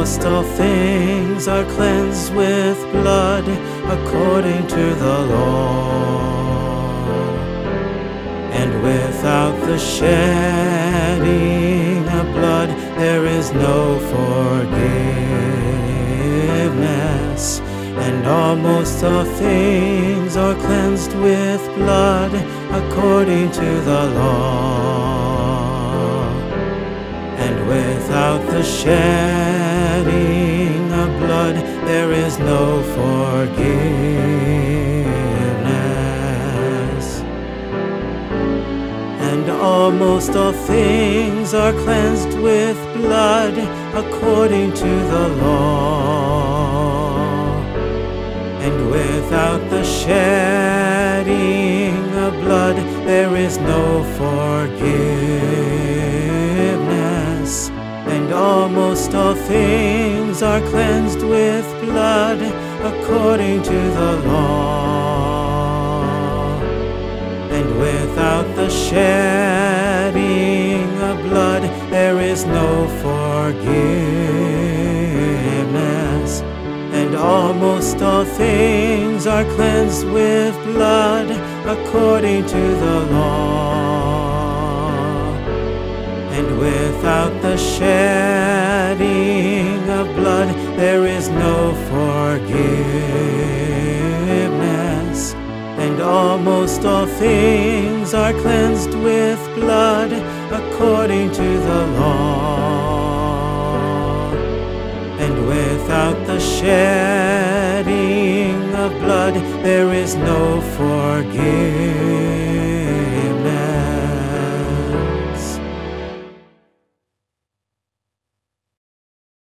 almost all things are cleansed with blood according to the law. And without the shedding of blood there is no forgiveness. And almost all things are cleansed with blood according to the law. And without the shedding of blood there is no forgiveness. And almost all things are cleansed with blood according to the law. And without the shedding of blood there is no forgiveness. And almost all things are cleansed with blood according to the law. And without the shedding of blood there is no forgiveness. And almost all things are cleansed with blood according to the law. And without the shedding of blood there is no forgiveness. And almost all things are cleansed with blood according to the law. And without the shedding of blood there is no forgiveness.